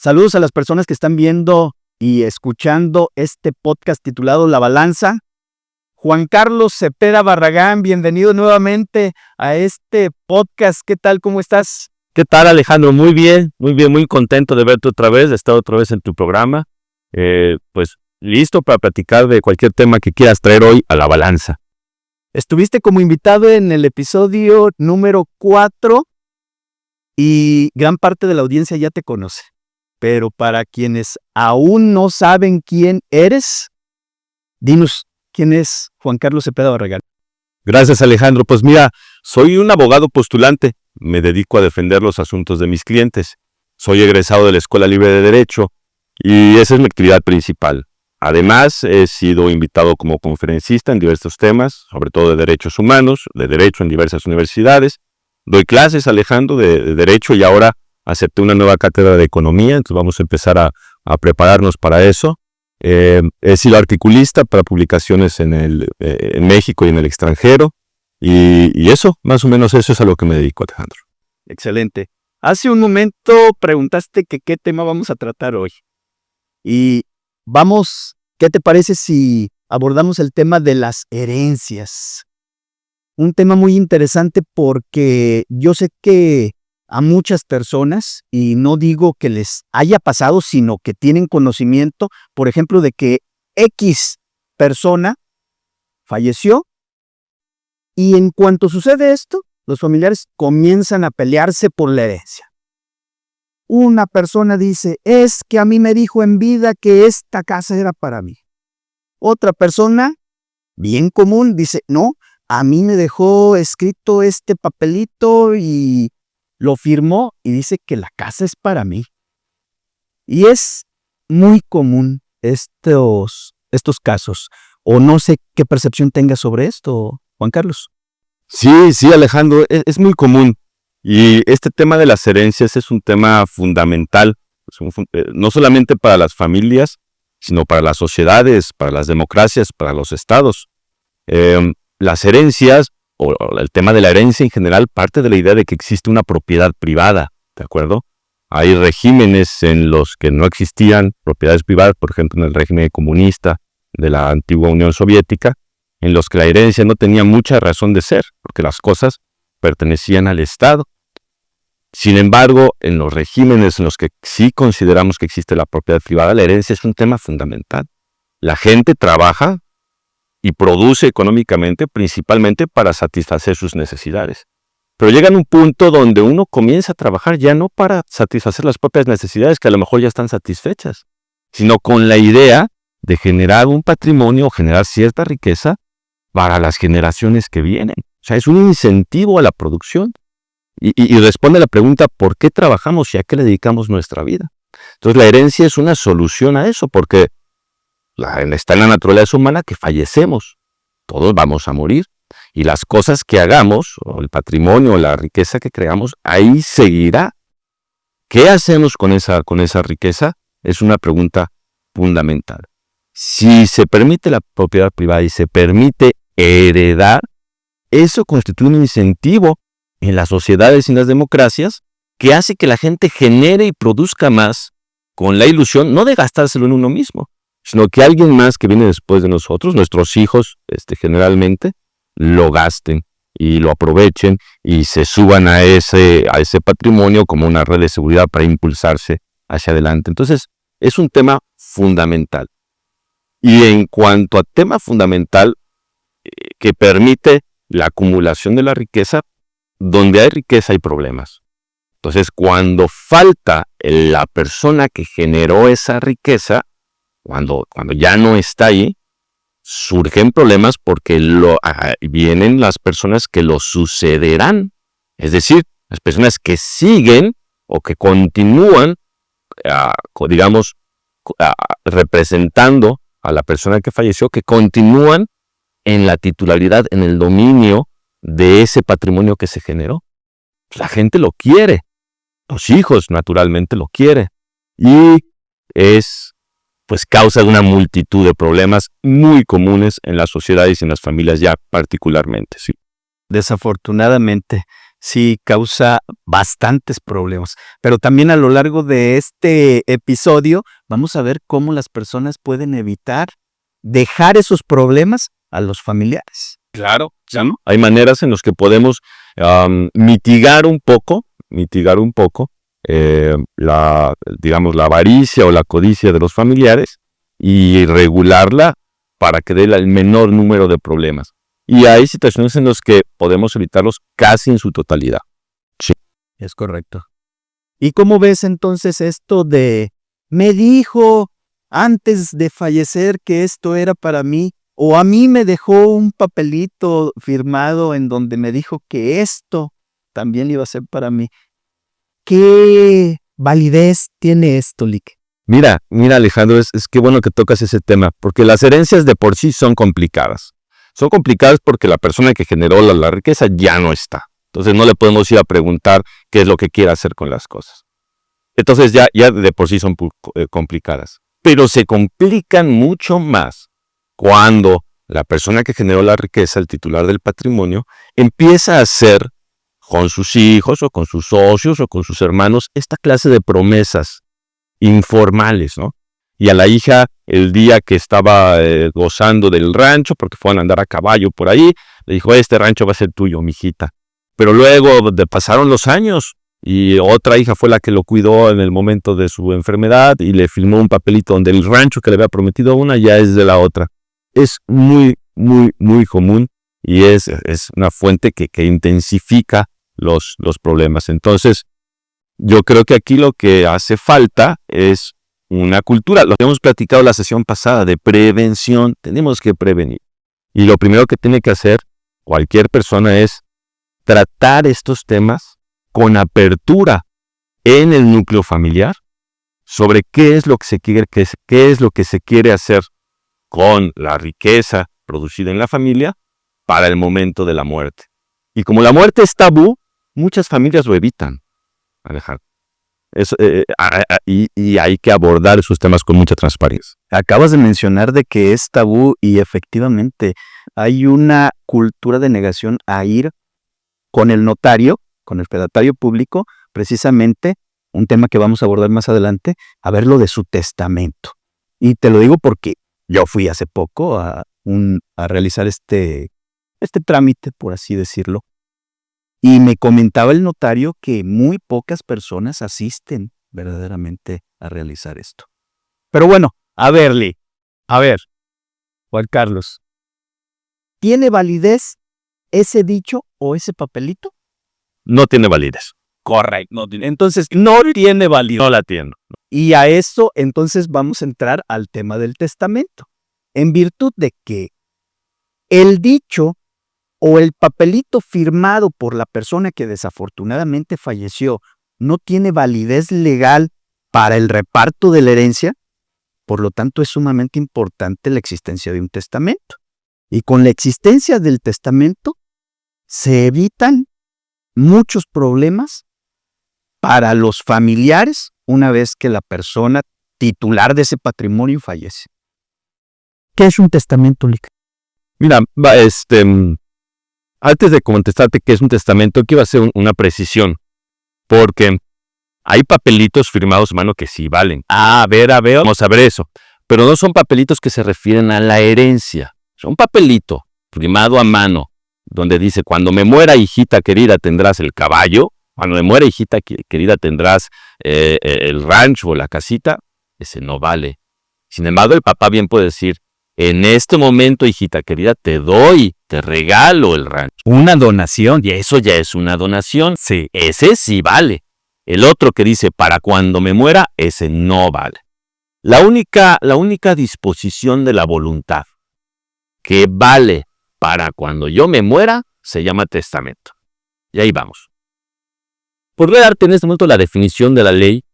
Saludos a las personas que están viendo y escuchando este podcast titulado La Balanza. Juan Carlos Cepeda Barragán, bienvenido nuevamente a este podcast. ¿Qué tal? ¿Cómo estás? ¿Qué tal, Alejandro? Muy bien, muy contento de verte otra vez, de estar otra vez en tu programa. Pues listo para platicar de cualquier tema que quieras traer hoy a La Balanza. Estuviste como invitado en el episodio número 4 y gran parte de la audiencia ya te conoce. Pero para quienes aún no saben quién eres, dinos, ¿quién es Juan Carlos Cepeda Barragán? Gracias, Alejandro. Pues mira, soy un abogado postulante. Me dedico a defender los asuntos de mis clientes. Soy egresado de la Escuela Libre de Derecho y esa es mi actividad principal. Además, he sido invitado como conferencista en diversos temas, sobre todo de derechos humanos, de derecho en diversas universidades. Doy clases, Alejandro, de derecho y ahora acepté una nueva cátedra de economía, entonces vamos a empezar a prepararnos para eso. He sido articulista para publicaciones en México y en el extranjero. Y eso, más o menos eso es a lo que me dedico, Alejandro. Excelente. Hace un momento preguntaste que qué tema vamos a tratar hoy. Y ¿qué te parece si abordamos el tema de las herencias? Un tema muy interesante porque yo sé que a muchas personas, y no digo que les haya pasado, sino que tienen conocimiento, por ejemplo, de que X persona falleció y en cuanto sucede esto, los familiares comienzan a pelearse por la herencia. Una persona dice, es que a mí me dijo en vida que esta casa era para mí. Otra persona, bien común, dice, no, a mí me dejó escrito este papelito y lo firmó y dice que la casa es para mí. Y es muy común estos casos. O no sé qué percepción tengas sobre esto, Juan Carlos. Sí, Alejandro, es muy común. Y este tema de las herencias es un tema fundamental, no solamente para las familias, sino para las sociedades, para las democracias, para los estados. Las herencias, o el tema de la herencia en general, parte de la idea de que existe una propiedad privada, ¿de acuerdo? Hay regímenes en los que no existían propiedades privadas, por ejemplo, en el régimen comunista de la antigua Unión Soviética, en los que la herencia no tenía mucha razón de ser, porque las cosas pertenecían al Estado. Sin embargo, en los regímenes en los que sí consideramos que existe la propiedad privada, la herencia es un tema fundamental. La gente trabaja y produce económicamente principalmente para satisfacer sus necesidades. Pero llega un punto donde uno comienza a trabajar ya no para satisfacer las propias necesidades que a lo mejor ya están satisfechas, sino con la idea de generar un patrimonio o generar cierta riqueza para las generaciones que vienen. O sea, es un incentivo a la producción. Y responde a la pregunta, ¿por qué trabajamos y a qué le dedicamos nuestra vida? Entonces la herencia es una solución a eso, porque está en la naturaleza humana que fallecemos. Todos vamos a morir. Y las cosas que hagamos, o el patrimonio, o la riqueza que creamos, ahí seguirá. ¿Qué hacemos con esa riqueza? Es una pregunta fundamental. Si se permite la propiedad privada y se permite heredar, eso constituye un incentivo en las sociedades y en las democracias que hace que la gente genere y produzca más con la ilusión no de gastárselo en uno mismo, sino que alguien más que viene después de nosotros, nuestros hijos generalmente, lo gasten y lo aprovechen y se suban a ese patrimonio como una red de seguridad para impulsarse hacia adelante. Entonces, es un tema fundamental. Y en cuanto a tema fundamental que permite la acumulación de la riqueza, donde hay riqueza hay problemas. Entonces, cuando falta la persona que generó esa riqueza, cuando ya no está ahí, surgen problemas porque vienen las personas que lo sucederán. Es decir, las personas que siguen o que continúan, representando a la persona que falleció, que continúan en la titularidad, en el dominio de ese patrimonio que se generó. La gente lo quiere. Los hijos, naturalmente, lo quieren. Y es causa de una multitud de problemas muy comunes en las sociedades y en las familias ya particularmente. ¿Sí? Desafortunadamente, sí causa bastantes problemas. Pero también a lo largo de este episodio vamos a ver cómo las personas pueden evitar dejar esos problemas a los familiares. Claro, ¿no? Hay maneras en las que podemos mitigar un poco la avaricia o la codicia de los familiares y regularla para que dé el menor número de problemas. Y hay situaciones en las que podemos evitarlos casi en su totalidad. Sí. Es correcto. ¿Y cómo ves entonces esto de me dijo antes de fallecer que esto era para mí, o a mí me dejó un papelito firmado en donde me dijo que esto también iba a ser para mí? ¿Qué validez tiene esto, Lick? Mira Alejandro, es que bueno que tocas ese tema, porque las herencias de por sí son complicadas. Son complicadas porque la persona que generó la riqueza ya no está. Entonces no le podemos ir a preguntar qué es lo que quiere hacer con las cosas. Entonces ya de por sí son complicadas. Pero se complican mucho más cuando la persona que generó la riqueza, el titular del patrimonio, empieza a hacer con sus hijos o con sus socios o con sus hermanos esta clase de promesas informales, ¿no? Y a la hija, el día que estaba gozando del rancho, porque fueron a andar a caballo por ahí, le dijo, este rancho va a ser tuyo, mijita. Pero luego pasaron los años y otra hija fue la que lo cuidó en el momento de su enfermedad y le firmó un papelito donde el rancho que le había prometido a una ya es de la otra. Es muy, muy, muy común y es una fuente que intensifica los problemas. Entonces, yo creo que aquí lo que hace falta es una cultura. Lo que hemos platicado la sesión pasada de prevención. Tenemos que prevenir. Y lo primero que tiene que hacer cualquier persona es tratar estos temas con apertura en el núcleo familiar sobre qué es lo que se quiere, qué es lo que se quiere hacer con la riqueza producida en la familia para el momento de la muerte. Y como la muerte es tabú, muchas familias lo evitan, Alejandro. Y hay que abordar esos temas con mucha transparencia. Acabas de mencionar de que es tabú y efectivamente hay una cultura de negación a ir con el notario, con el fedatario público, precisamente un tema que vamos a abordar más adelante, a ver lo de su testamento. Y te lo digo porque yo fui hace poco a realizar este trámite, por así decirlo, y me comentaba el notario que muy pocas personas asisten verdaderamente a realizar esto. Pero bueno, a ver, Juan Carlos, ¿tiene validez ese dicho o ese papelito? No tiene validez. Correcto. No tiene. Entonces, no tiene validez. No la tiene. Y a eso, entonces, vamos a entrar al tema del testamento. En virtud de que el dicho o el papelito firmado por la persona que desafortunadamente falleció no tiene validez legal para el reparto de la herencia, por lo tanto es sumamente importante la existencia de un testamento. Y con la existencia del testamento se evitan muchos problemas para los familiares una vez que la persona titular de ese patrimonio fallece. ¿Qué es un testamento, Lick? Mira, antes de contestarte qué es un testamento, quiero hacer una precisión, porque hay papelitos firmados a mano que sí valen. A ver, vamos a ver eso. Pero no son papelitos que se refieren a la herencia. Son un papelito firmado a mano, donde dice, cuando me muera, hijita querida, tendrás el caballo. Cuando me muera, hijita querida, tendrás el rancho o la casita. Ese no vale. Sin embargo, el papá bien puede decir, en este momento, hijita querida, te regalo el rancho. Una donación. Y eso ya es una donación. Sí. Ese sí vale. El otro que dice, para cuando me muera, ese no vale. La única disposición de la voluntad que vale para cuando yo me muera, se llama testamento. Y ahí vamos. Podría darte en este momento la definición de la ley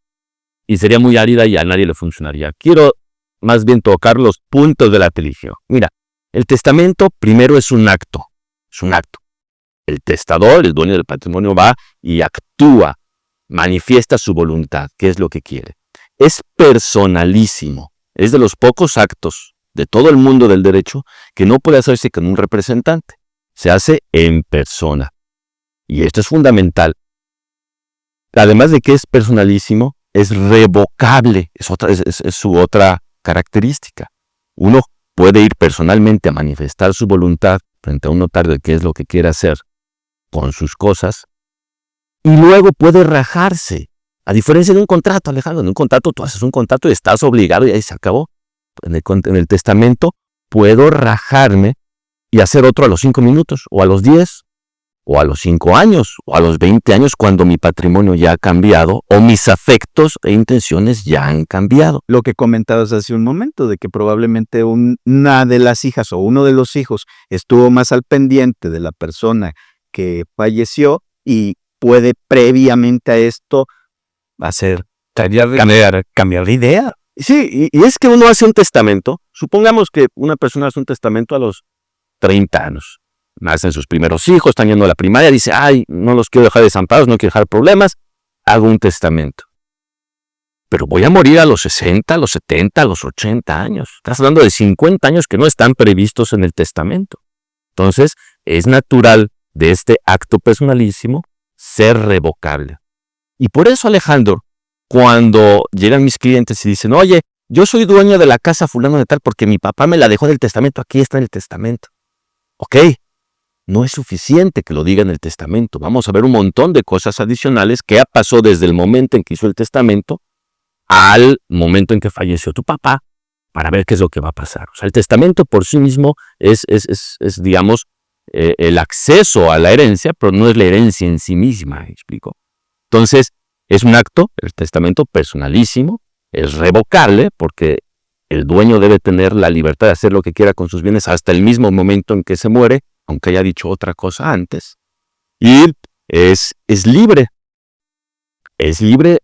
y sería muy árida y a nadie le funcionaría. Quiero más bien tocar los puntos de la religión. Mira, el testamento primero es un acto. Es un acto. El testador, el dueño del patrimonio, va y actúa, manifiesta su voluntad, qué es lo que quiere. Es personalísimo. Es de los pocos actos de todo el mundo del derecho que no puede hacerse con un representante. Se hace en persona. y esto es fundamental, además de que es personalísimo, es revocable, es su otra característica. Uno puede ir personalmente a manifestar su voluntad frente a un notario de qué es lo que quiere hacer con sus cosas, y luego puede rajarse. A diferencia de un contrato, Alejandro, en un contrato tú haces un contrato y estás obligado y ahí se acabó. En el testamento puedo rajarme y hacer otro a los 5 minutos, o a los 10, o a los 5 años, o a los 20 años, cuando mi patrimonio ya ha cambiado, o mis afectos e intenciones ya han cambiado. Lo que comentabas hace un momento, de que probablemente una de las hijas o uno de los hijos estuvo más al pendiente de la persona que falleció y puede previamente a esto cambiar de idea. Sí, y es que uno hace un testamento. Supongamos que una persona hace un testamento a los 30 años. Nacen sus primeros hijos, están yendo a la primaria, dice, ay, no los quiero dejar desamparados, no quiero dejar problemas, hago un testamento. Pero voy a morir a los 60, a los 70, a los 80 años. Estás hablando de 50 años que no están previstos en el testamento. Entonces, es natural de este acto personalísimo ser revocable. Y por eso, Alejandro, cuando llegan mis clientes y dicen, oye, yo soy dueño de la casa fulano de tal porque mi papá me la dejó del testamento, aquí está en el testamento. Ok, no es suficiente que lo diga en el testamento. Vamos a ver un montón de cosas adicionales que pasó desde el momento en que hizo el testamento al momento en que falleció tu papá para ver qué es lo que va a pasar. O sea, el testamento por sí mismo es digamos, el acceso a la herencia, pero no es la herencia en sí misma, ¿me explico? Entonces, es un acto, el testamento personalísimo, es revocable porque el dueño debe tener la libertad de hacer lo que quiera con sus bienes hasta el mismo momento en que se muere, aunque haya dicho otra cosa antes. Y es libre. Es libre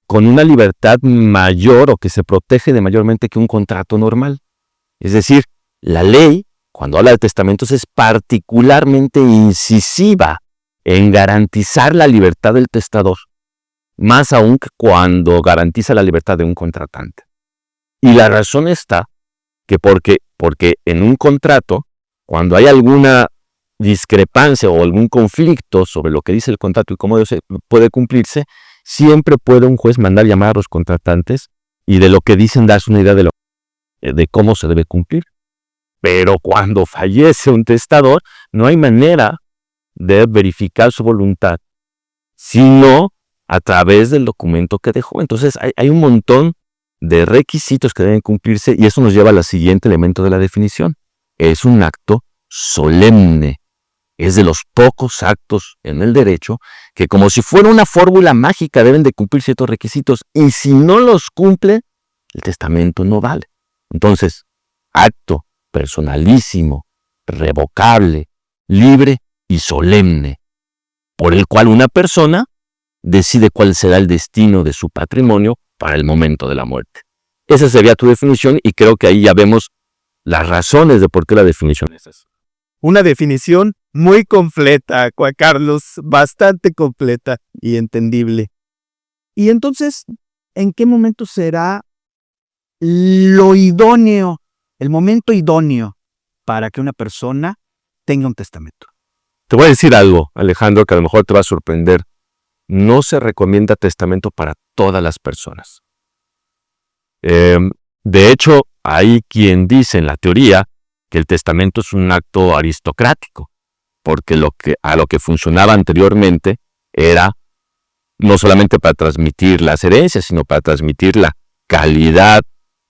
con una libertad mayor o que se protege de mayormente que un contrato normal. Es decir, la ley, cuando habla de testamentos, es particularmente incisiva en garantizar la libertad del testador, más aún que cuando garantiza la libertad de un contratante. Y la razón está que porque en un contrato, cuando hay alguna discrepancia o algún conflicto sobre lo que dice el contrato y cómo puede cumplirse, siempre puede un juez mandar llamar a los contratantes y de lo que dicen darse una idea de cómo se debe cumplir. Pero cuando fallece un testador, no hay manera de verificar su voluntad, sino a través del documento que dejó. Entonces hay un montón de requisitos que deben cumplirse y eso nos lleva al siguiente elemento de la definición. Es un acto solemne. Es de los pocos actos en el derecho que, como si fuera una fórmula mágica, deben de cumplir ciertos requisitos y si no los cumple, el testamento no vale. Entonces, acto personalísimo, revocable, libre y solemne, por el cual una persona decide cuál será el destino de su patrimonio para el momento de la muerte. Esa sería tu definición y creo que ahí ya vemos las razones de por qué la definición es esa. Una definición muy completa, Juan Carlos, bastante completa y entendible. Y entonces, ¿en qué momento será lo idóneo, el momento idóneo para que una persona tenga un testamento? Te voy a decir algo, Alejandro, que a lo mejor te va a sorprender. No se recomienda testamento para todas las personas. De hecho, hay quien dice en la teoría que el testamento es un acto aristocrático, porque a lo que funcionaba anteriormente era no solamente para transmitir las herencias, sino para transmitir la calidad,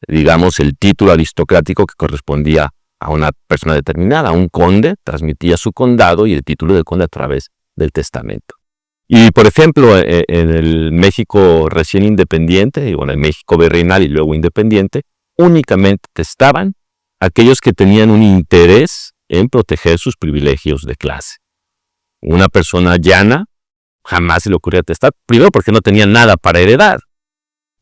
digamos, el título aristocrático que correspondía a una persona determinada. Un conde transmitía su condado y el título de conde a través del testamento. Y, por ejemplo, en el México recién independiente, o en el México virreinal y luego independiente, únicamente testaban aquellos que tenían un interés en proteger sus privilegios de clase. Una persona llana jamás se le ocurría testar, primero porque no tenía nada para heredar,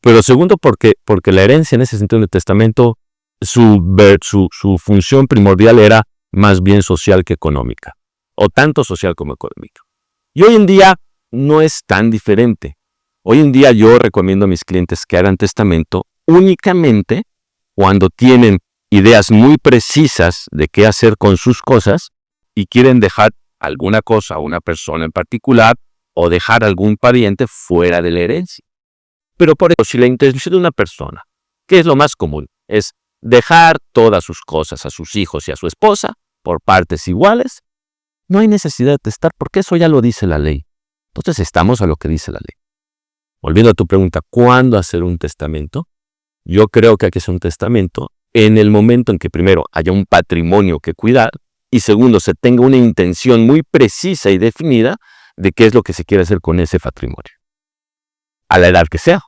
pero segundo porque la herencia en ese sentido del testamento, su función primordial era más bien social que económica, o tanto social como económica. Y hoy en día no es tan diferente. Hoy en día yo recomiendo a mis clientes que hagan testamento únicamente cuando tienen ideas muy precisas de qué hacer con sus cosas y quieren dejar alguna cosa a una persona en particular o dejar a algún pariente fuera de la herencia. Pero por eso, si la intención de una persona, que es lo más común, es dejar todas sus cosas a sus hijos y a su esposa por partes iguales, no hay necesidad de testar porque eso ya lo dice la ley. Entonces estamos a lo que dice la ley. Volviendo a tu pregunta, ¿cuándo hacer un testamento? Yo creo que hay que hacer un testamento en el momento en que primero haya un patrimonio que cuidar y segundo se tenga una intención muy precisa y definida de qué es lo que se quiere hacer con ese patrimonio. A la edad que sea,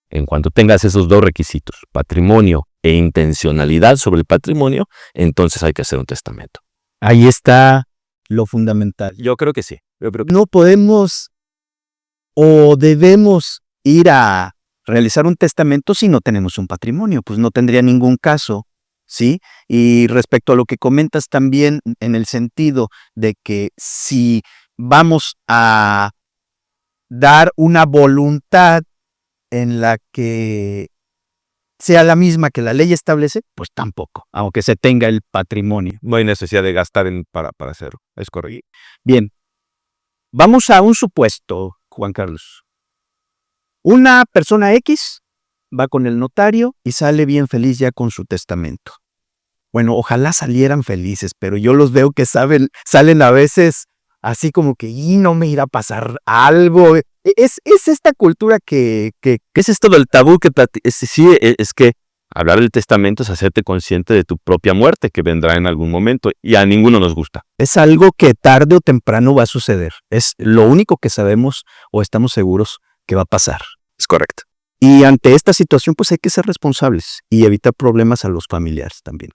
en cuanto tengas esos dos requisitos, patrimonio e intencionalidad sobre el patrimonio, entonces hay que hacer un testamento. Ahí está lo fundamental. Yo creo que sí. No podemos o debemos ir a realizar un testamento si no tenemos un patrimonio, pues no tendría ningún caso, ¿sí? Y respecto a lo que comentas también en el sentido de que si vamos a dar una voluntad en la que sea la misma que la ley establece, pues tampoco, aunque se tenga el patrimonio. No hay necesidad de gastar para hacerlo, es correcto. Bien, vamos a un supuesto, Juan Carlos. Una persona X va con el notario y sale bien feliz ya con su testamento. Bueno, ojalá salieran felices, pero yo los veo que salen a veces así como que y no me irá a pasar algo. Es esta cultura que es esto del tabú que es que hablar del testamento es hacerte consciente de tu propia muerte que vendrá en algún momento y a ninguno nos gusta. Es algo que tarde o temprano va a suceder. Es lo único que sabemos o estamos seguros que va a pasar. Es correcto. Y ante esta situación pues hay que ser responsables y evitar problemas a los familiares también.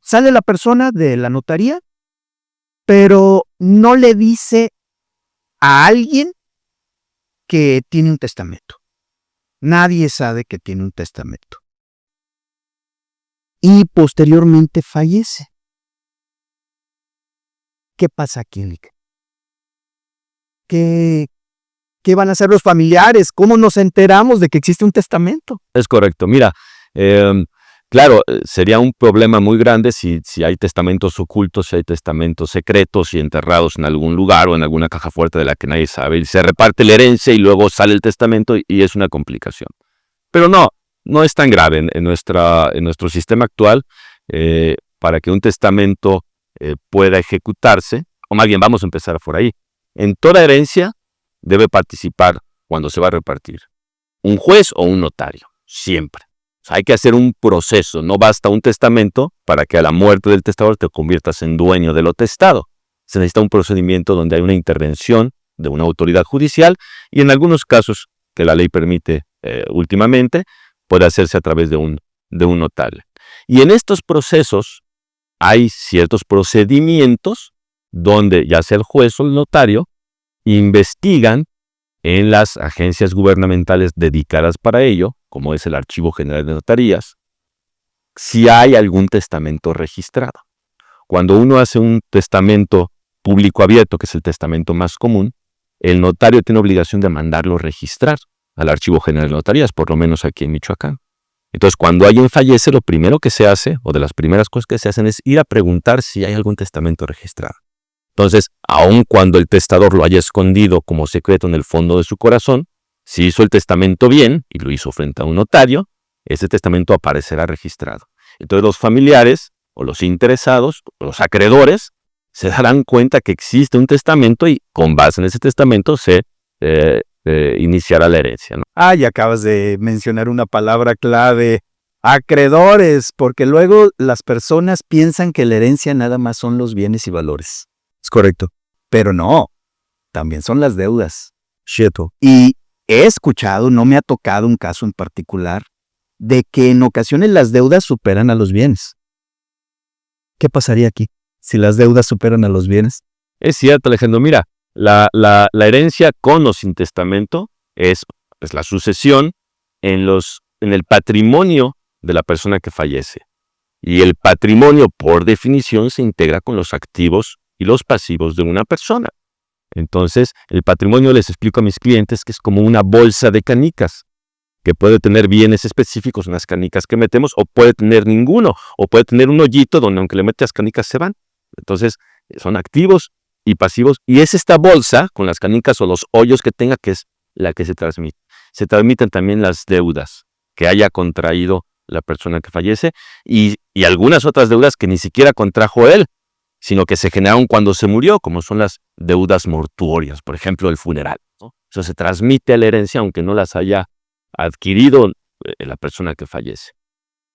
Sale la persona de la notaría, pero no le dice a alguien que tiene un testamento. Nadie sabe que tiene un testamento. Y posteriormente fallece. ¿Qué pasa aquí, Nick? ¿Qué van a hacer los familiares? ¿Cómo nos enteramos de que existe un testamento? Es correcto. Mira, claro, sería un problema muy grande si hay testamentos ocultos, si hay testamentos secretos y enterrados en algún lugar o en alguna caja fuerte de la que nadie sabe. Y se reparte la herencia y luego sale el testamento y es una complicación. Pero no es tan grave en nuestro sistema actual. Para que un testamento pueda ejecutarse, o más bien vamos a empezar por ahí. En toda herencia debe participar, cuando se va a repartir, un juez o un notario, siempre. O sea, hay que hacer un proceso, no basta un testamento para que a la muerte del testador te conviertas en dueño de lo testado. Se necesita un procedimiento donde hay una intervención de una autoridad judicial y en algunos casos que la ley permite últimamente, puede hacerse a través de un notario. Y en estos procesos hay ciertos procedimientos donde ya sea el juez o el notario investigan en las agencias gubernamentales dedicadas para ello, como es el Archivo General de Notarías, si hay algún testamento registrado. Cuando uno hace un testamento público abierto, que es el testamento más común, el notario tiene obligación de mandarlo registrar al Archivo General de Notarías, por lo menos aquí en Michoacán. Entonces, cuando alguien fallece, lo primero que se hace, o de las primeras cosas que se hacen, es ir a preguntar si hay algún testamento registrado. Entonces, aun cuando el testador lo haya escondido como secreto en el fondo de su corazón, si hizo el testamento bien y lo hizo frente a un notario, ese testamento aparecerá registrado. Entonces los familiares o los interesados, o los acreedores, se darán cuenta que existe un testamento y con base en ese testamento se iniciará la herencia, ¿no? Y acabas de mencionar una palabra clave, acreedores, porque luego las personas piensan que la herencia nada más son los bienes y valores. Es correcto. Pero no, también son las deudas. Cierto. Y he escuchado, no me ha tocado un caso en particular, de que en ocasiones las deudas superan a los bienes. ¿Qué pasaría aquí si las deudas superan a los bienes? Es cierto, Alejandro. Mira, la herencia con o sin testamento es la sucesión en el patrimonio de la persona que fallece. Y el patrimonio, por definición, se integra con los activos y los pasivos de una persona. Entonces, el patrimonio, les explico a mis clientes, que es como una bolsa de canicas, que puede tener bienes específicos, unas canicas que metemos, o puede tener ninguno, o puede tener un hoyito donde aunque le metas canicas se van. Entonces, Son activos y pasivos. Y es esta bolsa con las canicas o los hoyos que tenga que es la que se transmite. Se transmiten también las deudas que haya contraído la persona que fallece y algunas otras deudas que ni siquiera contrajo él, sino que se generaron cuando se murió, como son las deudas mortuorias, por ejemplo, el funeral, ¿no? Eso se transmite a la herencia aunque no las haya adquirido la persona que fallece.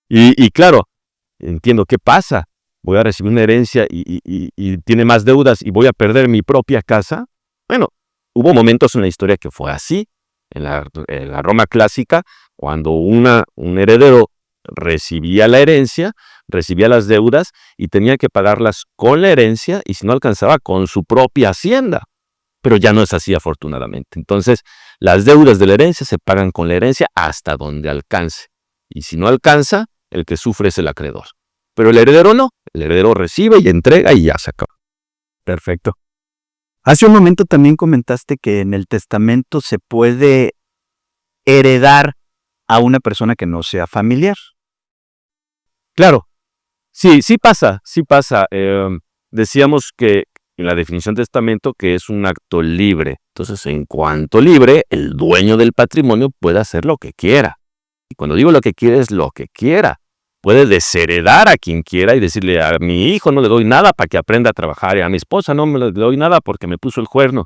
Y claro, entiendo qué pasa. Voy a recibir una herencia y tiene más deudas y voy a perder mi propia casa. Bueno, hubo momentos en la historia que fue así. En la Roma clásica, cuando un heredero recibía la herencia, recibía las deudas y tenía que pagarlas con la herencia y si no alcanzaba con su propia hacienda. Pero ya no es así, afortunadamente. Entonces, las deudas de la herencia se pagan con la herencia hasta donde alcance. Y si no alcanza, el que sufre es el acreedor. Pero el heredero no. El heredero recibe y entrega y ya se acaba. Perfecto. Hace un momento también comentaste que en el testamento se puede heredar a una persona que no sea familiar. Claro. Sí pasa. Decíamos que en la definición de testamento que es un acto libre. Entonces, en cuanto libre, el dueño del patrimonio puede hacer lo que quiera. Y cuando digo lo que quiere, es lo que quiera. Puede desheredar a quien quiera y decirle a mi hijo no le doy nada para que aprenda a trabajar y a mi esposa no me le doy nada porque me puso el cuerno.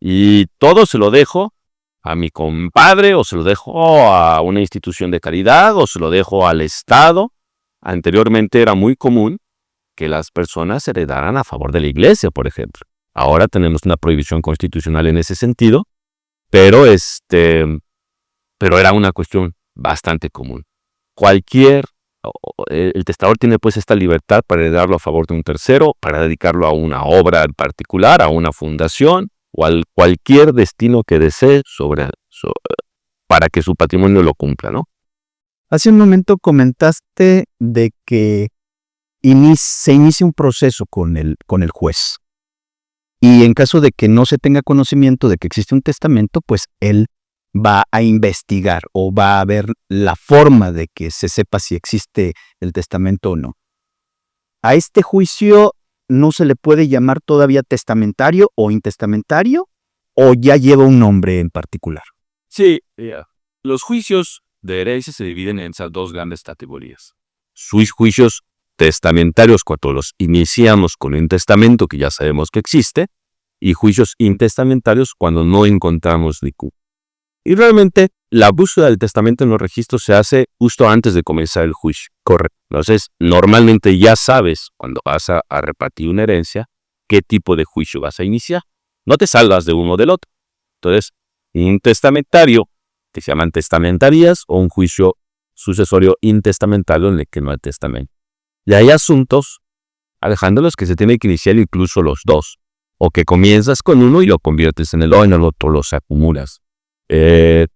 Y todo se lo dejo a mi compadre o se lo dejo a una institución de caridad o se lo dejo al Estado. Anteriormente era muy común que las personas heredaran a favor de la iglesia, por ejemplo. Ahora tenemos una prohibición constitucional en ese sentido, pero era una cuestión bastante común. El testador tiene pues esta libertad para heredarlo a favor de un tercero, para dedicarlo a una obra en particular, a una fundación o a cualquier destino que desee para que su patrimonio lo cumpla, ¿no? Hace un momento comentaste de que se inicia un proceso con el juez. Y en caso de que no se tenga conocimiento de que existe un testamento, pues él va a investigar o va a ver la forma de que se sepa si existe el testamento o no. ¿A este juicio no se le puede llamar todavía testamentario o intestamentario o ya lleva un nombre en particular? Sí, los juicios de herencia se dividen en esas dos grandes categorías. Juicios testamentarios cuando los iniciamos con un testamento que ya sabemos que existe y juicios intestamentarios cuando no encontramos ningún. Y realmente la búsqueda del testamento en los registros se hace justo antes de comenzar el juicio. Correcto. Entonces, normalmente ya sabes cuando vas a repartir una herencia qué tipo de juicio vas a iniciar. No te salgas de uno o del otro. Entonces, un testamentario que se llaman testamentarías o un juicio sucesorio intestamentario en el que no hay testamento. Y hay asuntos, Alejandro, los que se tiene que iniciar incluso los dos. O que comienzas con uno y lo conviertes en el otro los acumulas. Esas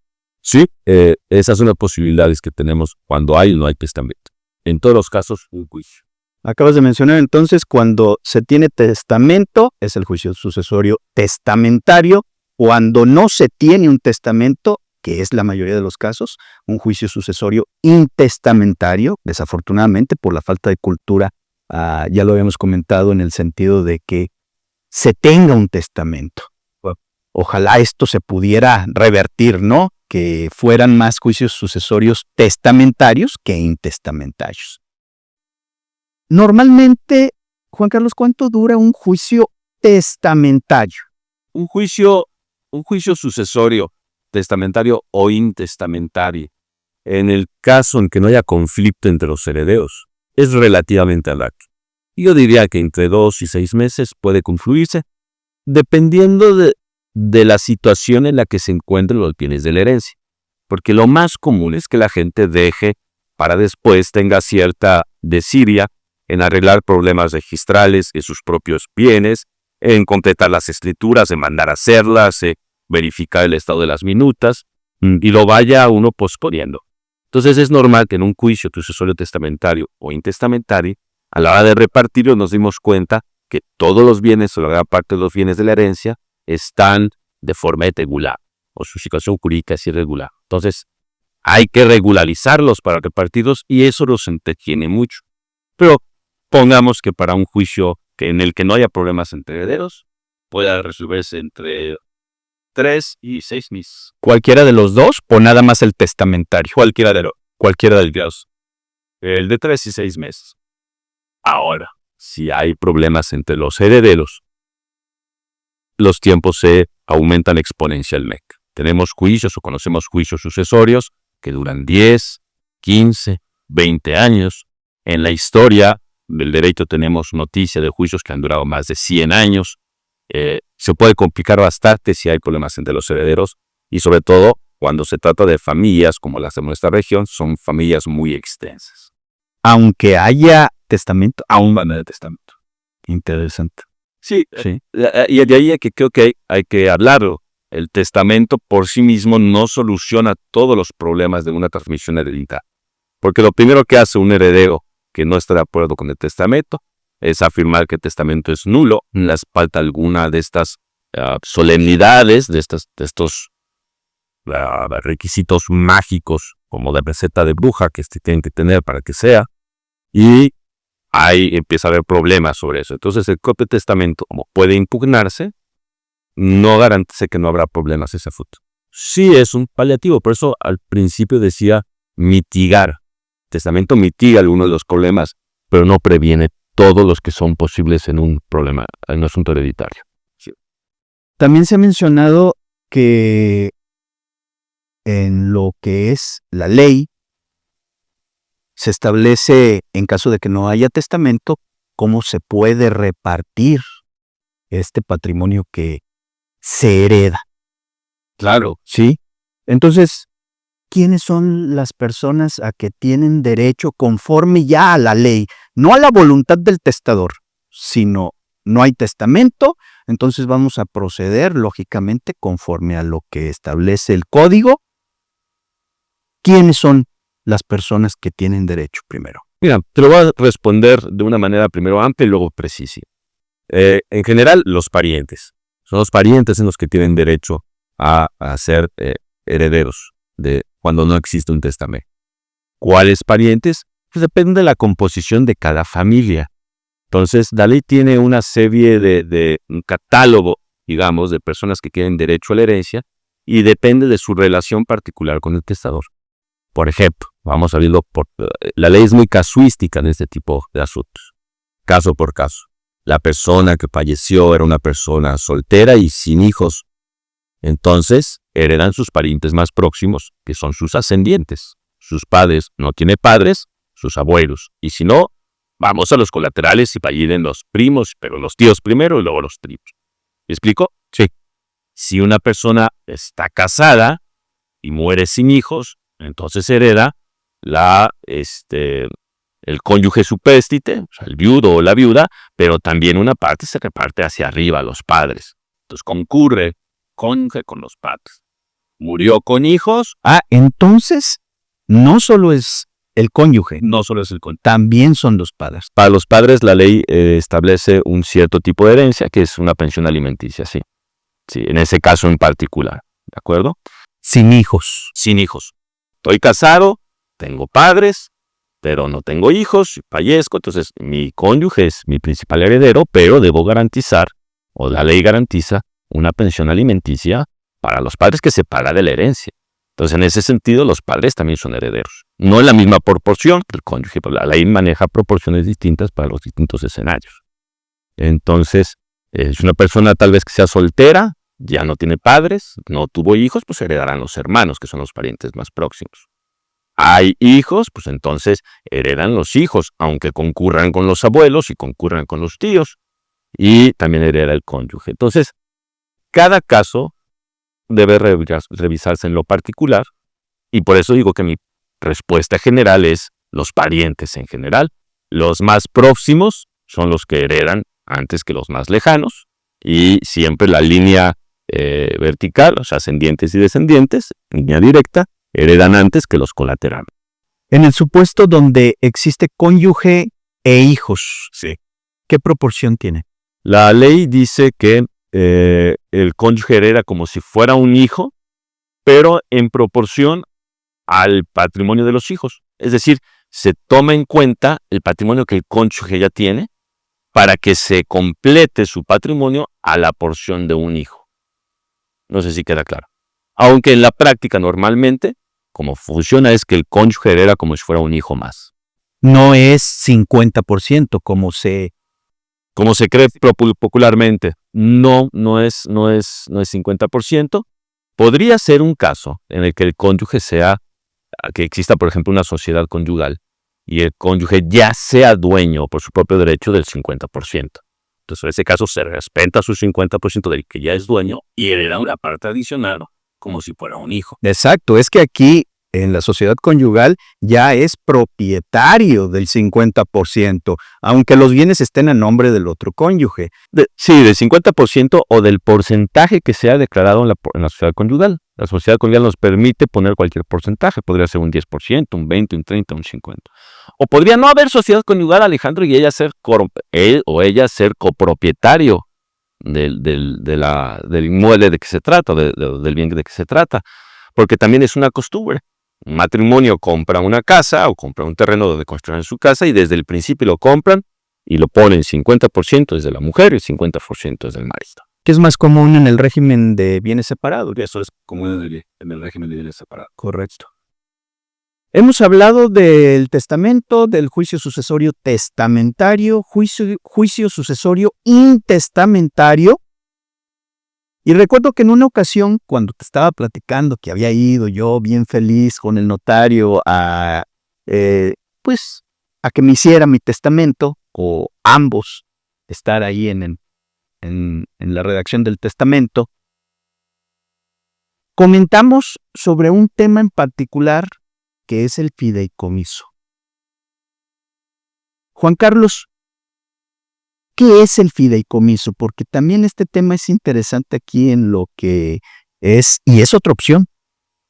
son las posibilidades que tenemos cuando hay o no hay testamento. En todos los casos, un juicio. Acabas de mencionar entonces cuando se tiene testamento, es el juicio sucesorio testamentario. Cuando no se tiene un testamento, que es la mayoría de los casos, un juicio sucesorio intestamentario, desafortunadamente por la falta de cultura, ya lo habíamos comentado en el sentido de que se tenga un testamento. Ojalá esto se pudiera revertir, ¿no? Que fueran más juicios sucesorios testamentarios que intestamentarios. Normalmente, Juan Carlos, ¿cuánto dura un juicio testamentario? Un juicio sucesorio, testamentario o intestamentario, en el caso en que no haya conflicto entre los herederos, es relativamente largo. Yo diría que entre 2 y 6 meses puede concluirse, dependiendo de la situación en la que se encuentren los bienes de la herencia. Porque lo más común es que la gente deje para después tenga cierta desidia en arreglar problemas registrales de sus propios bienes, en completar las escrituras, en mandar a hacerlas, verificar el estado de las minutas, y lo vaya uno posponiendo. Entonces es normal que en un juicio sucesorio testamentario o intestamentario, a la hora de repartirlo nos dimos cuenta que todos los bienes o la gran parte de los bienes de la herencia están de forma irregular o su situación jurídica es irregular. Entonces hay que regularizarlos para repartirlos y eso los entretiene mucho. Pero pongamos que para un juicio en el que no haya problemas entre herederos, pueda resolverse entre 3 y 6 meses. ¿Cualquiera de los dos o nada más el testamentario? Cualquiera de los. El de 3 y 6 meses. Ahora, si hay problemas entre los herederos, los tiempos se aumentan exponencialmente. Tenemos juicios o conocemos juicios sucesorios que duran 10, 15, 20 años. En la historia del derecho tenemos noticia de juicios que han durado más de 100 años. Se puede complicar bastante si hay problemas entre los herederos y sobre todo cuando se trata de familias como las de nuestra región, son familias muy extensas. Aunque haya testamento, aún van a haber testamento. Interesante. Sí. Y de ahí que creo que hay que hablarlo. El testamento por sí mismo no soluciona todos los problemas de una transmisión hereditaria. Porque lo primero que hace un heredero que no está de acuerdo con el testamento es afirmar que el testamento es nulo, les falta alguna de estas solemnidades, de estos requisitos mágicos como de receta de bruja que tienen que tener para que sea, y ahí empieza a haber problemas sobre eso. Entonces el propio testamento, como puede impugnarse, no garantiza que no habrá problemas ese futuro. Sí es un paliativo, por eso al principio decía mitigar. El testamento mitiga algunos de los problemas, pero no previene todos los que son posibles en un problema, en un asunto hereditario. Sí. También se ha mencionado que en lo que es la ley se establece, en caso de que no haya testamento, cómo se puede repartir este patrimonio que se hereda. Claro. ¿Sí? Entonces, ¿quiénes son las personas a que tienen derecho conforme ya a la ley? No a la voluntad del testador, sino no hay testamento, entonces vamos a proceder lógicamente conforme a lo que establece el código. ¿Quiénes son las personas que tienen derecho primero? Mira, te lo voy a responder de una manera primero amplia y luego precisa. En general, los parientes. Son los parientes en los que tienen derecho a ser herederos de cuando no existe un testamento. ¿Cuáles parientes? Pues depende de la composición de cada familia. Entonces, la ley tiene una serie de un catálogo, digamos, de personas que tienen derecho a la herencia y depende de su relación particular con el testador. Por ejemplo, vamos a verlo la ley es muy casuística en este tipo de asuntos, caso por caso. La persona que falleció era una persona soltera y sin hijos. Entonces, heredan sus parientes más próximos, que son sus ascendientes. Sus padres no tienen padres, sus abuelos. Y si no, vamos a los colaterales y fallecen los primos, pero los tíos primero y luego los primos. ¿Me explico? Sí. Si una persona está casada y muere sin hijos, entonces hereda el cónyuge supérstite, o sea, el viudo o la viuda, pero también una parte se reparte hacia arriba a los padres. Entonces concurre cónyuge con los padres. Murió con hijos. Entonces no solo es el cónyuge, No solo es el cónyuge. también son los padres. Para los padres la ley establece un cierto tipo de herencia que es una pensión alimenticia, sí. Sí, en ese caso en particular, ¿de acuerdo? Sin hijos. Sin hijos. Estoy casado, tengo padres, pero no tengo hijos, fallezco, entonces mi cónyuge es mi principal heredero, pero debo garantizar, o la ley garantiza, una pensión alimenticia para los padres que se paga de la herencia. Entonces, en ese sentido, los padres también son herederos. No en la misma proporción que el cónyuge, pero la ley maneja proporciones distintas para los distintos escenarios. Entonces, es una persona tal vez que sea soltera, ya no tiene padres, no tuvo hijos, pues heredarán los hermanos, que son los parientes más próximos. Hay hijos, pues entonces heredan los hijos, aunque concurran con los abuelos y concurran con los tíos. Y también hereda el cónyuge. Entonces, cada caso debe revisarse en lo particular. Y por eso digo que mi respuesta general es los parientes en general. Los más próximos son los que heredan antes que los más lejanos. Y siempre la línea vertical, o sea, ascendientes y descendientes, línea directa, heredan antes que los colaterales. En el supuesto donde existe cónyuge e hijos, Sí. ¿qué proporción tiene? La ley dice que el cónyuge hereda como si fuera un hijo, pero en proporción al patrimonio de los hijos. Es decir, se toma en cuenta el patrimonio que el cónyuge ya tiene para que se complete su patrimonio a la porción de un hijo. No sé si queda claro. Aunque en la práctica normalmente, como funciona es que el cónyuge hereda como si fuera un hijo más. No es 50% como se... Como se cree popularmente, no es 50%. Podría ser un caso en el que el cónyuge que exista, por ejemplo, una sociedad conyugal y el cónyuge ya sea dueño por su propio derecho del 50%. Entonces, en ese caso, se respeta su 50% del que ya es dueño y hereda una parte adicional como si fuera un hijo. Exacto, es que aquí en la sociedad conyugal ya es propietario del 50%, aunque los bienes estén a nombre del otro cónyuge. Sí, del 50% o del porcentaje que sea declarado en la sociedad conyugal. La sociedad conyugal nos permite poner cualquier porcentaje. Podría ser un 10%, un 20%, un 30%, un 50%. O podría no haber sociedad conyugal, Alejandro, y él o ella ser copropietario del inmueble de que se trata, del bien de que se trata. Porque también es una costumbre. Un matrimonio compra una casa o compra un terreno donde construyan su casa y desde el principio lo compran y lo ponen 50% desde la mujer y 50% desde el marido. Que es más común en el régimen de bienes separados. Eso es común en el régimen de bienes separados. Correcto. Hemos hablado del testamento, del juicio sucesorio testamentario, juicio sucesorio intestamentario. Y recuerdo que en una ocasión, cuando te estaba platicando que había ido yo bien feliz con el notario a que me hiciera mi testamento, o ambos estar ahí en la redacción del testamento, comentamos sobre un tema en particular que es el fideicomiso. Juan Carlos, ¿qué es el fideicomiso? Porque también este tema es interesante aquí en lo que es, y es otra opción.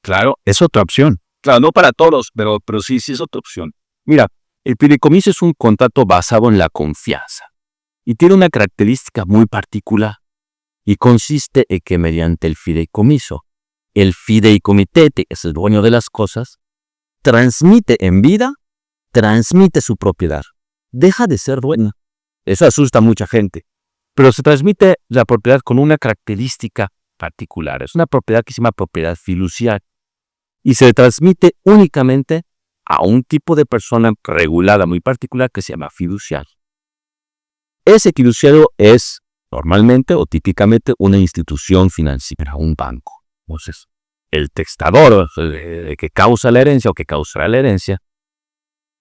Claro, es otra opción. Claro, no para todos, pero sí es otra opción. Mira, el fideicomiso es un contrato basado en la confianza y tiene una característica muy particular y consiste en que mediante el fideicomiso, el fideicomitente, que es el dueño de las cosas, transmite en vida, transmite su propiedad. Deja de ser dueño. Eso asusta a mucha gente. Pero se transmite la propiedad con una característica particular. Es una propiedad que se llama propiedad fiduciaria. Y se transmite únicamente a un tipo de persona regulada muy particular que se llama fiduciario. Ese fiduciario es normalmente o típicamente una institución financiera, un banco. Entonces, el testador que causa la herencia o que causará la herencia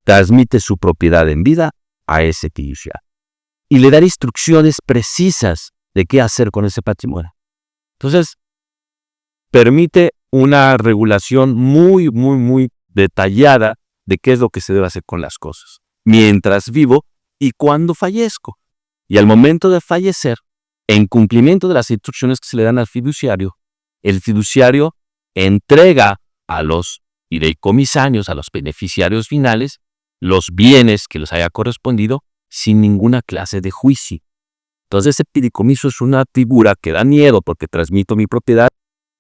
transmite su propiedad en vida a ese fiduciario y le da instrucciones precisas de qué hacer con ese patrimonio. Entonces, permite una regulación muy, muy, muy detallada de qué es lo que se debe hacer con las cosas, mientras vivo y cuando fallezco. Y al momento de fallecer, en cumplimiento de las instrucciones que se le dan al fiduciario, el fiduciario entrega a los fideicomisarios, a los beneficiarios finales, los bienes que les haya correspondido sin ninguna clase de juicio. Entonces, ese fideicomiso es una figura que da miedo porque transmito mi propiedad,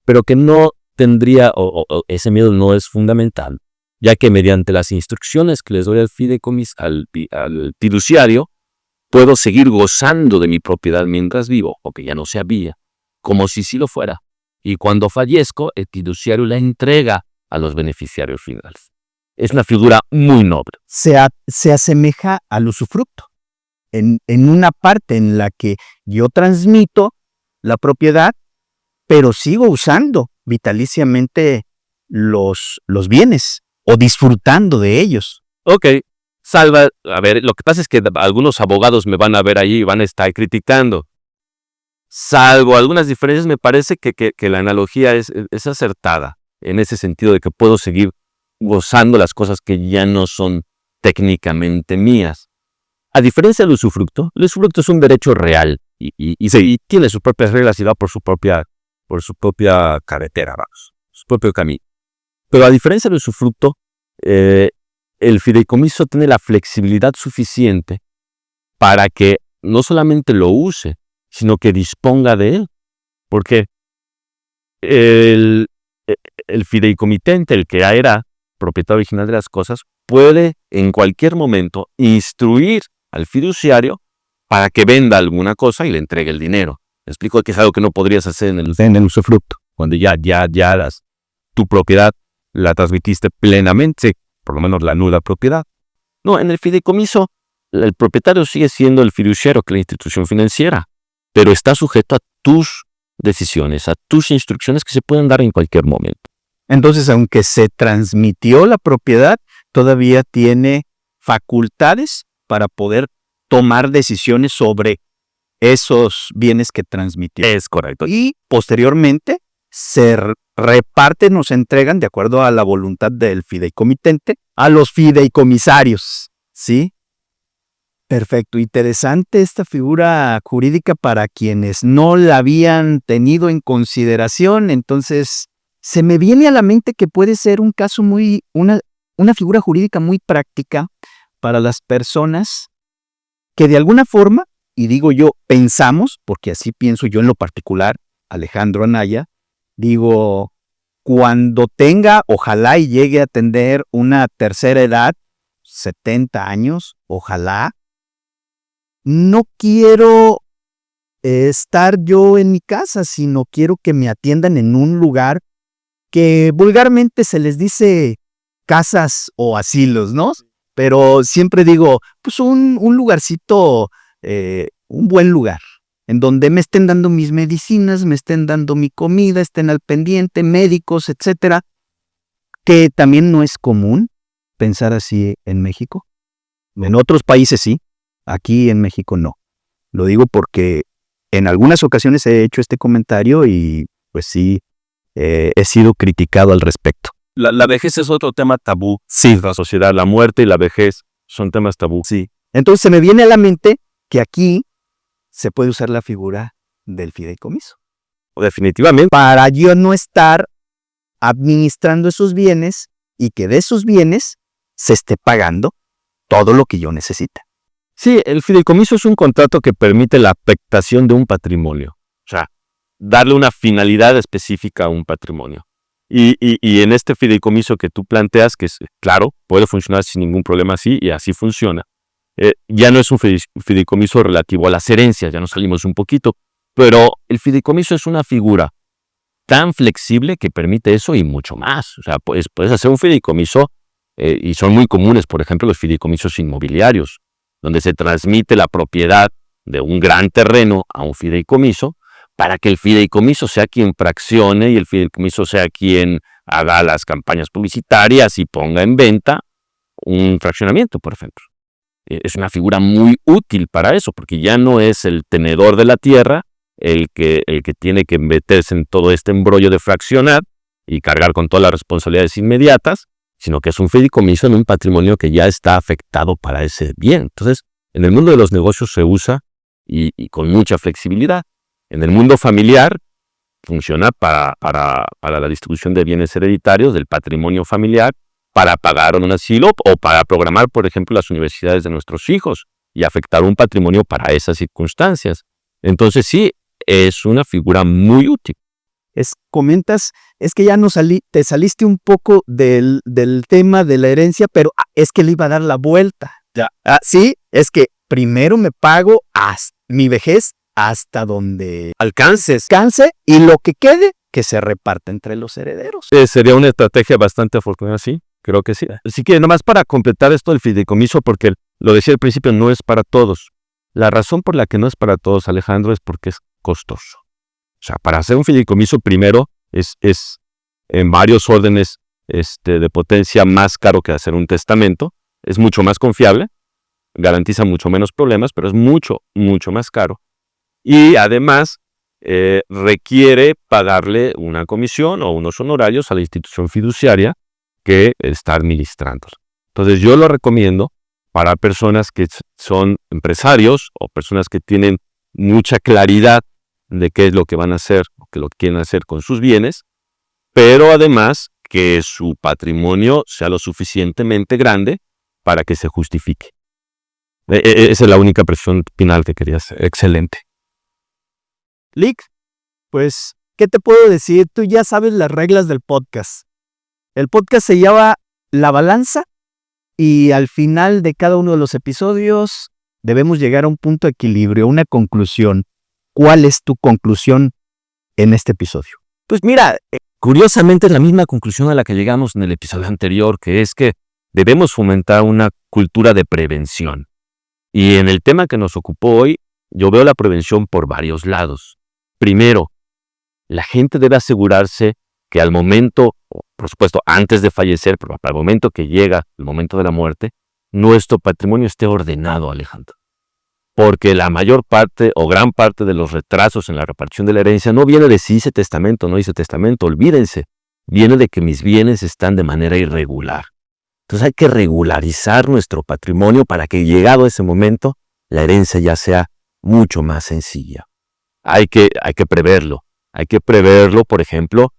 pero que no tendría, o ese miedo no es fundamental, ya que mediante las instrucciones que les doy al fiduciario, puedo seguir gozando de mi propiedad mientras vivo, o que ya no sea mía, como si sí lo fuera. Y cuando fallezco, el fiduciario la entrega a los beneficiarios finales. Es una figura muy noble. Se asemeja al usufructo, en una parte en la que yo transmito la propiedad, pero sigo usando vitaliciamente los bienes o disfrutando de ellos. Ok, Salva, a ver, lo que pasa es que algunos abogados me van a ver allí y van a estar criticando. Salvo algunas diferencias, me parece que la analogía es acertada, en ese sentido de que puedo seguir gozando las cosas que ya no son técnicamente mías. A diferencia del usufructo, el usufructo es un derecho real y tiene sus propias reglas y va por su propia carretera, vamos, su propio camino. Pero a diferencia del usufructo, el fideicomiso tiene la flexibilidad suficiente para que no solamente lo use, sino que disponga de él. Porque el fideicomitente, el que ya era propietario original de las cosas, puede en cualquier momento instruir al fiduciario para que venda alguna cosa y le entregue el dinero. Me explico que es algo que no podrías hacer en el usufructo, cuando ya tu propiedad la transmitiste plenamente, por lo menos la nula propiedad. No, en el fideicomiso el propietario sigue siendo el fiduciario que la institución financiera, pero está sujeto a tus decisiones, a tus instrucciones que se pueden dar en cualquier momento. Entonces, aunque se transmitió la propiedad, todavía tiene facultades para poder tomar decisiones sobre esos bienes que transmitió. Es correcto. Y posteriormente se reparten o se entregan, de acuerdo a la voluntad del fideicomitente, a los fideicomisarios, ¿sí? Perfecto, interesante esta figura jurídica para quienes no la habían tenido en consideración. Entonces, se me viene a la mente que puede ser un caso una figura jurídica muy práctica para las personas que de alguna forma, y digo yo, pensamos, porque así pienso yo en lo particular, Alejandro Anaya, digo, cuando tenga, ojalá y llegue a tener una tercera edad, 70 años, ojalá, no quiero estar yo en mi casa, sino quiero que me atiendan en un lugar que vulgarmente se les dice casas o asilos, ¿no? Pero siempre digo, pues un lugarcito, un buen lugar, en donde me estén dando mis medicinas, me estén dando mi comida, estén al pendiente, médicos, etcétera, que también no es común pensar así en México. En otros países sí, aquí en México no. Lo digo porque en algunas ocasiones he hecho este comentario y pues sí, he sido criticado al respecto. La vejez es otro tema tabú. Sí. La sociedad, la muerte y la vejez son temas tabú. Sí. Entonces se me viene a la mente que aquí se puede usar la figura del fideicomiso. Definitivamente. Para yo no estar administrando esos bienes y que de esos bienes se esté pagando todo lo que yo necesite. Sí, el fideicomiso es un contrato que permite la afectación de un patrimonio. O sea, darle una finalidad específica a un patrimonio. Y en este fideicomiso que tú planteas, que es claro, puede funcionar sin ningún problema así, y así funciona. Ya no es un fideicomiso relativo a las herencias, ya nos salimos un poquito, pero el fideicomiso es una figura tan flexible que permite eso y mucho más. O sea, puedes hacer un fideicomiso, y son muy comunes, por ejemplo, los fideicomisos inmobiliarios, donde se transmite la propiedad de un gran terreno a un fideicomiso, para que el fideicomiso sea quien fraccione y el fideicomiso sea quien haga las campañas publicitarias y ponga en venta un fraccionamiento, por ejemplo. Es una figura muy útil para eso, porque ya no es el tenedor de la tierra el que tiene que meterse en todo este embrollo de fraccionar y cargar con todas las responsabilidades inmediatas, sino que es un fideicomiso en un patrimonio que ya está afectado para ese bien. Entonces, en el mundo de los negocios se usa y con mucha flexibilidad. En el mundo familiar funciona para la distribución de bienes hereditarios, del patrimonio familiar, para pagar un asilo o para programar, por ejemplo, las universidades de nuestros hijos y afectar un patrimonio para esas circunstancias. Entonces sí, es una figura muy útil. Comentas, es que ya te saliste un poco del tema de la herencia, pero es que le iba a dar la vuelta. Ya. Sí, es que primero me pago mi vejez hasta donde Alcance y lo que quede, que se reparta entre los herederos. Sería una estrategia bastante afortunada, sí, creo que sí. Así que nomás para completar esto del fideicomiso, porque lo decía al principio, no es para todos. La razón por la que no es para todos, Alejandro, es porque es costoso. O sea, para hacer un fideicomiso primero es en varios órdenes de potencia más caro que hacer un testamento. Es mucho más confiable, garantiza mucho menos problemas, pero es mucho, mucho más caro. Y además requiere pagarle una comisión o unos honorarios a la institución fiduciaria que está administrándolo. Entonces yo lo recomiendo para personas que son empresarios o personas que tienen mucha claridad de qué es lo que van a hacer o que lo quieren hacer con sus bienes, pero además que su patrimonio sea lo suficientemente grande para que se justifique. Esa es la única presión final que quería hacer. Excelente. Lick, pues, ¿qué te puedo decir? Tú ya sabes las reglas del podcast. El podcast se llama La Balanza y al final de cada uno de los episodios debemos llegar a un punto de equilibrio, una conclusión. ¿Cuál es tu conclusión en este episodio? Pues mira, curiosamente es la misma conclusión a la que llegamos en el episodio anterior, que es que debemos fomentar una cultura de prevención. Y en el tema que nos ocupó hoy, yo veo la prevención por varios lados. Primero, la gente debe asegurarse que al momento, por supuesto antes de fallecer, pero al momento que llega el momento de la muerte, nuestro patrimonio esté ordenado, Alejandro. Porque la mayor parte o gran parte de los retrasos en la repartición de la herencia no viene de si hice testamento o no hice testamento, olvídense. Viene de que mis bienes están de manera irregular. Entonces hay que regularizar nuestro patrimonio para que llegado ese momento, la herencia ya sea mucho más sencilla. Hay que preverlo. Hay que preverlo, por ejemplo,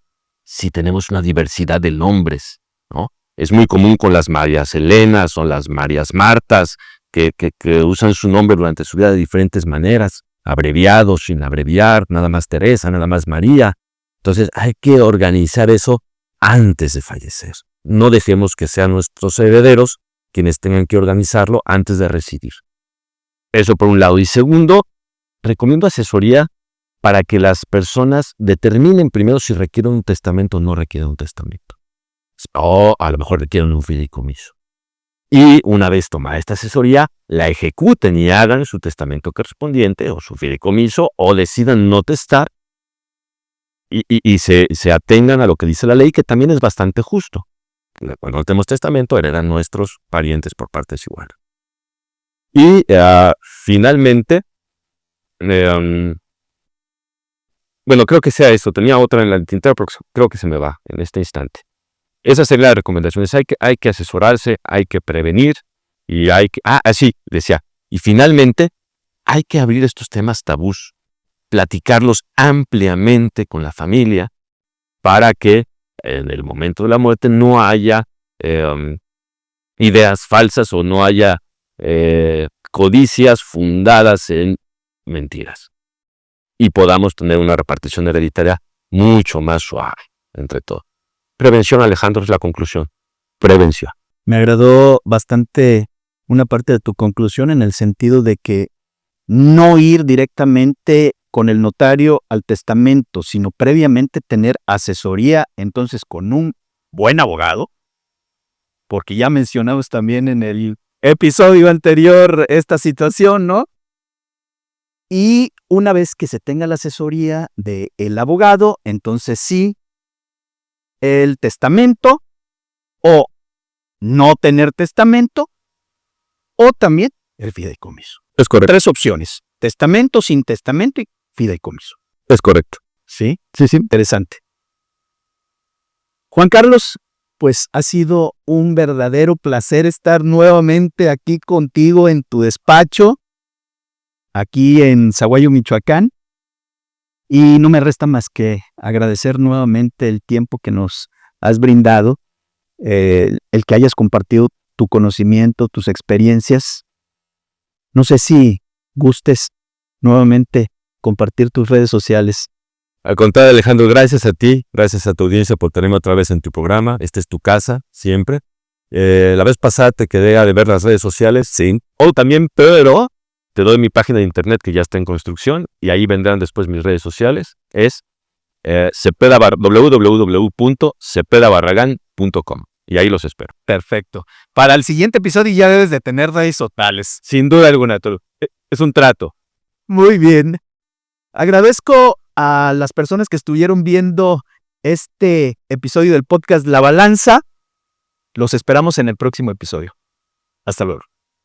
si tenemos una diversidad de nombres, ¿no? Es muy común con las Marías Elenas o las Marías Martas, que usan su nombre durante su vida de diferentes maneras, abreviados, sin abreviar, nada más Teresa, nada más María. Entonces hay que organizar eso antes de fallecer. No dejemos que sean nuestros herederos quienes tengan que organizarlo antes de residir. Eso por un lado. Y segundo, recomiendo asesoría para que las personas determinen primero si requieren un testamento o no requieren un testamento. O a lo mejor requieren un fideicomiso. Y una vez tomada esta asesoría, la ejecuten y hagan su testamento correspondiente o su fideicomiso o decidan no testar y se atengan a lo que dice la ley, que también es bastante justo. Cuando no tenemos testamento, heredan nuestros parientes por partes iguales. Y finalmente, bueno, creo que sea eso. Tenía otra en la tintera, pero creo que se me va en este instante. Esas serían las recomendaciones. Hay que asesorarse, hay que prevenir y hay que... decía. Y finalmente, hay que abrir estos temas tabús, platicarlos ampliamente con la familia para que en el momento de la muerte no haya ideas falsas o no haya codicias fundadas en mentiras. Y podamos tener una repartición hereditaria mucho más suave entre todos. Prevención, Alejandro, es la conclusión. Prevención. Me agradó bastante una parte de tu conclusión en el sentido de que no ir directamente con el notario al testamento, sino previamente tener asesoría entonces con un buen abogado, porque ya mencionamos también en el episodio anterior esta situación, ¿no? Y una vez que se tenga la asesoría del abogado, entonces sí, el testamento o no tener testamento o también el fideicomiso. Es correcto. 3 opciones: testamento, sin testamento y fideicomiso. Es correcto. ¿Sí? Sí. Interesante. Juan Carlos, pues ha sido un verdadero placer estar nuevamente aquí contigo en tu despacho, aquí en Zaguayo, Michoacán. Y no me resta más que agradecer nuevamente el tiempo que nos has brindado, el que hayas compartido tu conocimiento, tus experiencias. No sé si gustes nuevamente compartir tus redes sociales. Al contrario, Alejandro, gracias a ti, gracias a tu audiencia por tenerme otra vez en tu programa. Esta es tu casa, siempre. La vez pasada te quedé a deber las redes sociales, sí. O también, pero te doy mi página de internet que ya está en construcción y ahí vendrán después mis redes sociales. Es www.cepedabarragan.com y ahí los espero. Perfecto. Para el siguiente episodio ya debes de tener redes sociales. Sin duda alguna, es un trato. Muy bien. Agradezco a las personas que estuvieron viendo este episodio del podcast La Balanza. Los esperamos en el próximo episodio. Hasta luego.